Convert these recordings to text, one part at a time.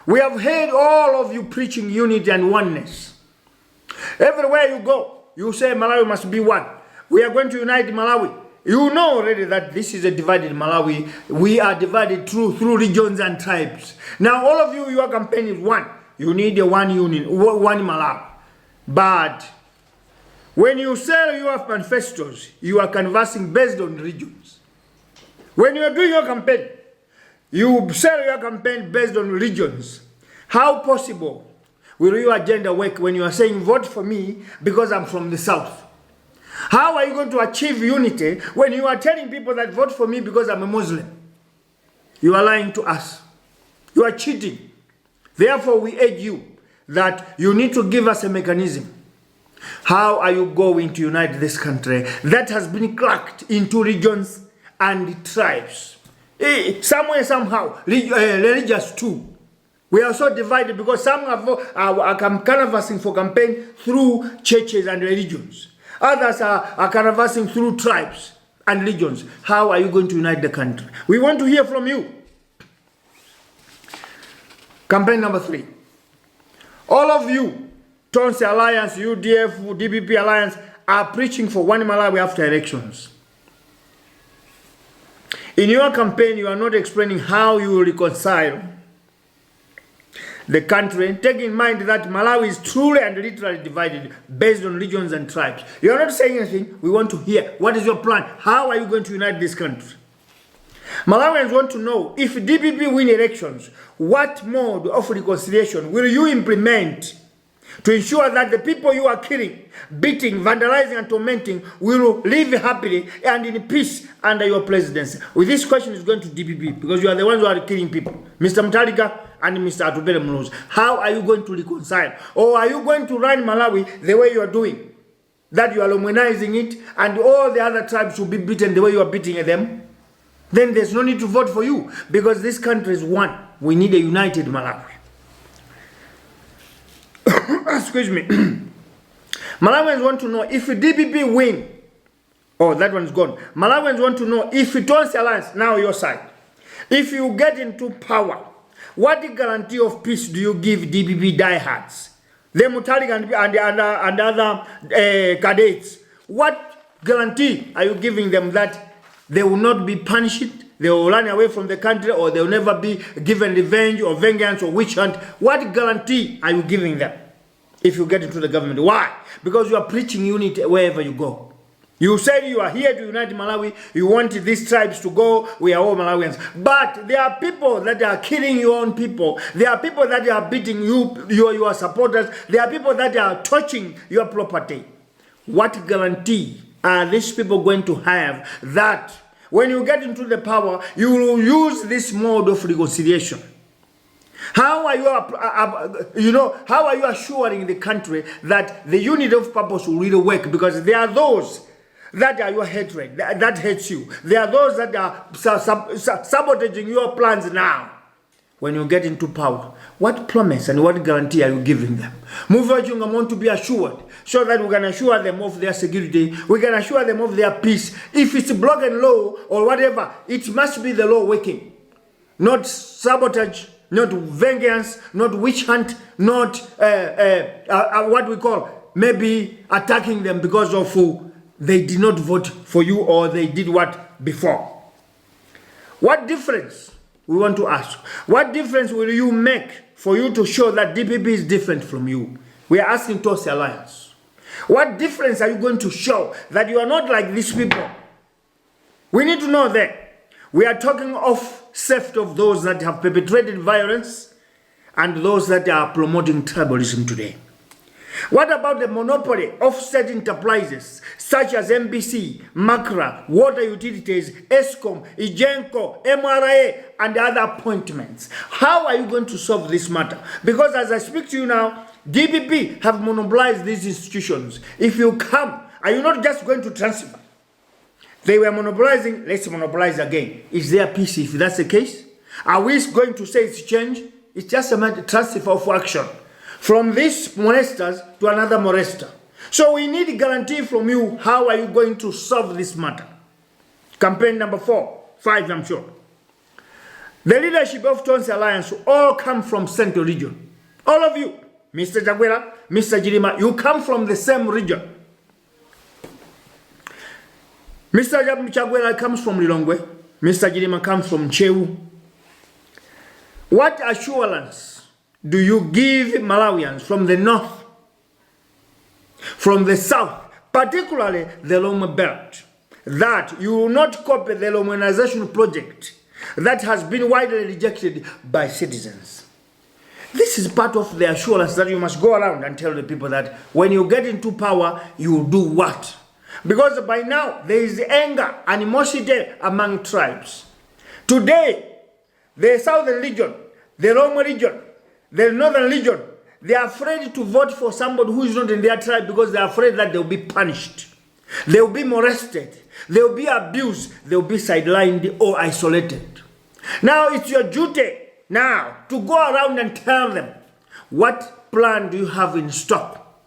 We have heard all of you preaching unity and oneness. Everywhere you go, you say Malawi must be one. We are going to unite Malawi. You know already that this is a divided Malawi. We are divided through regions and tribes. Now all of you, your campaign is one. You need a one union, one Malawi. But when you sell your manifestos, you are canvassing based on regions. When you are doing your campaign, you sell your campaign based on regions. How possible will your agenda work when you are saying vote for me because I'm from the south? How are you going to achieve unity when you are telling people that vote for me because I'm a Muslim? You are lying to us. You are cheating. Therefore, we urge you that you need to give us a mechanism. How are you going to unite this country that has been cracked into regions and tribes? Somewhere, somehow, religious too. We are so divided because some are canvassing for campaign through churches and religions. Others are canvassing through tribes and religions. How are you going to unite the country? We want to hear from you. Campaign number 3. All of you, Tonse Alliance, UDF, DPP Alliance, are preaching for one Malawi after elections. In your campaign, you are not explaining how you will reconcile the country, taking in mind that Malawi is truly and literally divided based on regions and tribes. You are not saying anything. We want to hear. What is your plan? How are you going to unite this country? Malawians want to know, if DPP win elections, what mode of reconciliation will you implement to ensure that the people you are killing, beating, vandalizing, and tormenting will live happily and in peace under your presidency? With this question is going to DPP because you are the ones who are killing people. Mr. Mutharika and Mr. Atubele Munoz. How are you going to reconcile? Or are you going to run Malawi the way you are doing? That you are Romanizing it and all the other tribes will be beaten the way you are beating them? Then there's no need to vote for you because this country is one. We need a united Malawi. Excuse me. Malawians want to know if DPP win. Oh, that one's gone. Malawians want to know if Tonse Alliance, now your side, if you get into power, what guarantee of peace do you give DPP diehards? The Mutharika and other cadets. What guarantee are you giving them that they will not be punished, they will run away from the country, or they will never be given revenge or vengeance or witch hunt? What guarantee are you giving them if you get into the government? Why? Because you are preaching unity wherever you go. You said you are here to unite Malawi. You want these tribes to go. We are all Malawians. But there are people that are killing your own people. There are people that are beating your supporters. There are people that are touching your property. What guarantee are these people going to have that when you get into the power, you will use this mode of reconciliation? How are how are you assuring the country that the unity of purpose will really work? Because there are those that are your hatred, that hates you. There are those that are sabotaging your plans now. When you get into power, what promise and what guarantee are you giving them? Muvi Wachilungamo want to be assured, so that we can assure them of their security, we can assure them of their peace. If it's broken law or whatever, it must be the law working. Not sabotage, not vengeance, not witch hunt, not what we call maybe attacking them because of they did not vote for you or they did what before. What difference, we want to ask, what difference will you make for you to show that DPP is different from you? We are asking Tonse Alliance. What difference are you going to show that you are not like these people? We need to know that. We are talking of safety of those that have perpetrated violence and those that are promoting tribalism today. What about the monopoly of state enterprises such as MBC, Makra, Water Utilities, ESCOM, Igenco, MRA, and other appointments? How are you going to solve this matter? Because as I speak to you now, DPP have monopolized these institutions. If you come, are you not just going to transfer? They were monopolizing, let's monopolize again. Is there peace if that's the case? Are we going to say it's change? It's just a matter of transfer of action from these molesters to another molester. So we need a guarantee from you. How are you going to solve this matter? Campaign number 5, I'm sure. The leadership of Tonsi Alliance all come from Central Region. All of you, Mr. Jagwera, Mr. Jirima, you come from the same region. Mr. Jagwera comes from Lilongwe. Mr. Jirima comes from Cheu. What assurance do you give Malawians from the north, from the south, particularly the Loma Belt, that you will not copy the Lomanization project that has been widely rejected by citizens? This is part of the assurance that you must go around and tell the people that when you get into power, you will do what? Because by now, there is anger, animosity among tribes. Today, the southern region, the Roma region, the northern region, they are afraid to vote for somebody who is not in their tribe because they are afraid that they will be punished. They will be molested. They will be abused. They will be sidelined or isolated. Now it's your duty now to go around and tell them what plan do you have in stock,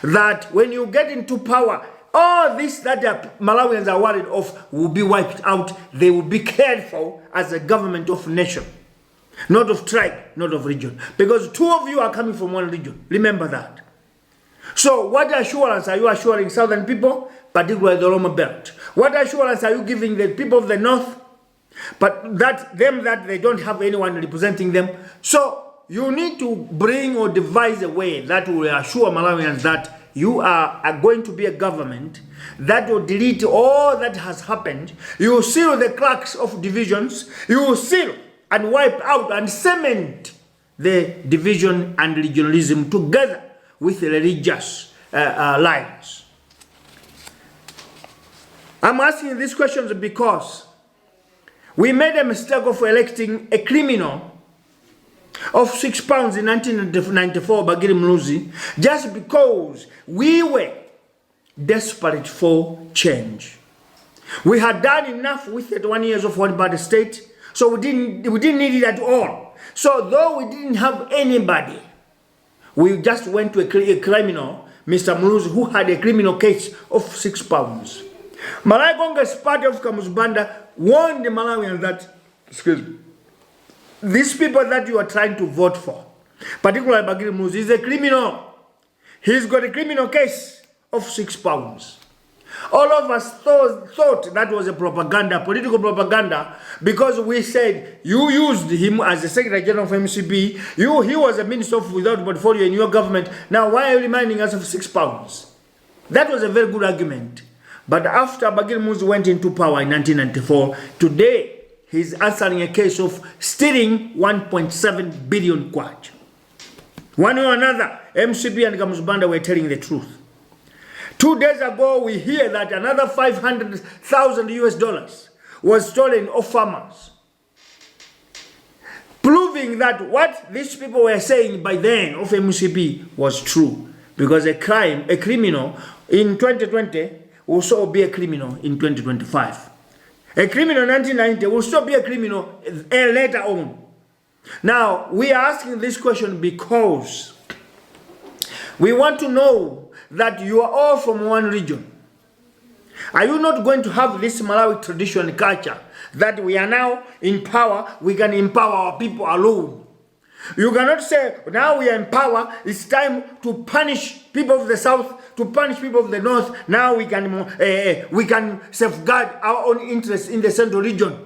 that when you get into power, all this that the Malawians are worried of will be wiped out. They will be cared for as a government of nation, not of tribe, not of region. Because two of you are coming from one region. Remember that. So what assurance are you assuring southern people, particularly the Roma Belt? What assurance are you giving the people of the north, but that they don't have anyone representing them? So you need to bring or devise a way that will assure Malawians that you are going to be a government that will delete all that has happened. You will seal the cracks of divisions. You will seal and wipe out and cement the division and regionalism together with religious lines. I'm asking these questions because we made a mistake of electing a criminal of £6 in 1994, Bagiri Mluzi, just because we were desperate for change. We had done enough with 31 years of one-party state, so we didn't need it at all. So though we didn't have anybody, we just went to a criminal, Mr. Mluzi, who had a criminal case of £6. Malawi Congress Party of Kamuzbanda warned the Malawians that, excuse me, these people that you are trying to vote for, particularly Bagiri Mluzi, is a criminal. He's got a criminal case of £6. All of us thought that was a propaganda, political propaganda, because we said you used him as the Secretary General of MCP. He was a minister without portfolio in your government. Now why are you reminding us of £6? That was a very good argument. But after Bagiri Mluzi went into power in 1994, today he's answering a case of stealing 1.7 billion kwacha. One way or another, MCP and Kamuzbanda were telling the truth. 2 days ago, we hear that another $500,000 was stolen of farmers, proving that what these people were saying by then of MCP was true. Because a criminal in 2020 will also be a criminal in 2025. A criminal in 1990 will still be a criminal later on. Now, we are asking this question because we want to know that you are all from one region. Are you not going to have this Malawi tradition and culture that we are now in power, we can empower our people alone? You cannot say, now we are in power, it's time to punish people of the south, to punish people of the north. Now we can safeguard our own interests in the central region.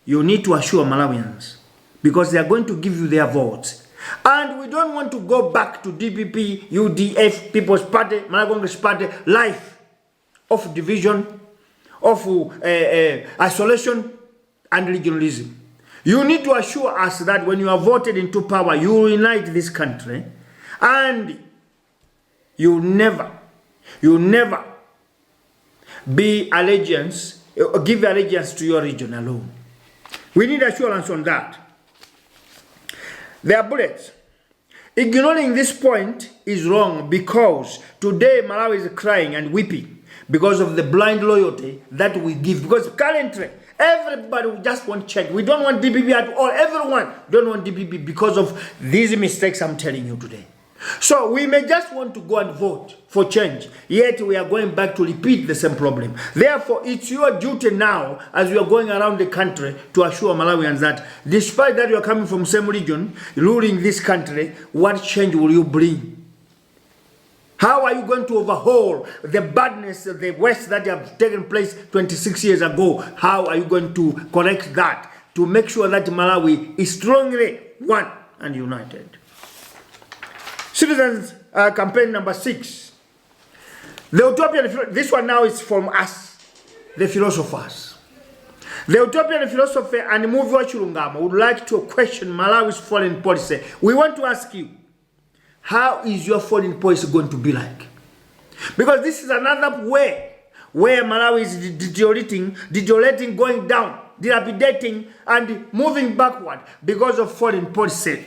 You need to assure Malawians, because they are going to give you their votes. And we don't want to go back to DPP, UDF, People's Party, Malawi Congress Party, life of division, of isolation and regionalism. You need to assure us that when you are voted into power, you will unite this country, and you never give allegiance to your region alone. We need assurance on that. They are bullets. Ignoring this point is wrong, because today Malawi is crying and weeping because of the blind loyalty that we give. Because currently, everybody just want change. We don't want DPP at all. Everyone don't want DPP because of these mistakes I'm telling you today. So we may just want to go and vote for change, yet we are going back to repeat the same problem. Therefore, it's your duty now, as you are going around the country, to assure Malawians that despite that you are coming from same region, ruling this country, what change will you bring? How are you going to overhaul the badness of the West that have taken place 26 years ago? How are you going to correct that to make sure that Malawi is strongly one and united? Citizens campaign number 6. The utopian, this one now is from us, the philosophers. The utopian philosopher and Muvi Wachilungamo would like to question Malawi's foreign policy. We want to ask you, how is your foreign policy going to be like? Because this is another way where Malawi is deteriorating, going down, dilapidating, and moving backward because of foreign policy.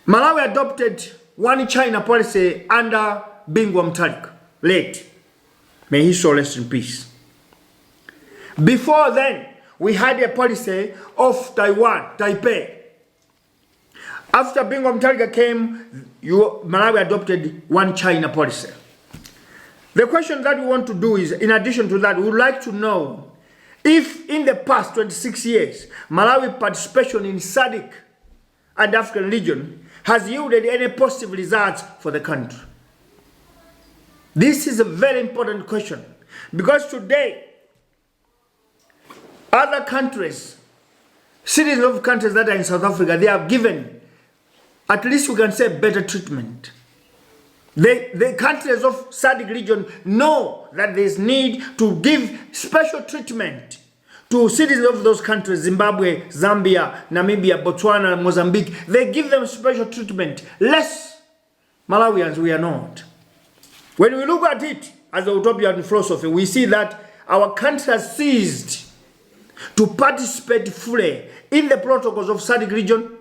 Malawi adopted one China policy under Bingwa Mutharika, late. May his soul rest in peace. Before then, we had a policy of Taiwan, Taipei. After Bingwa Mutharika came, Malawi adopted one China policy. The question that we want to do is, in addition to that, we would like to know if in the past 26 years, Malawi participation in SADC and African region has yielded any positive results for the country. This is a very important question because today, other countries, citizens of countries that are in South Africa, they have given, at least we can say, better treatment. The countries of SADC region know that there is need to give special treatment to citizens of those countries, Zimbabwe, Zambia, Namibia, Botswana, Mozambique. They give them special treatment. Less Malawians, we are not. When we look at it as a utopian philosophy, we see that our country has ceased to participate fully in the protocols of SADC region,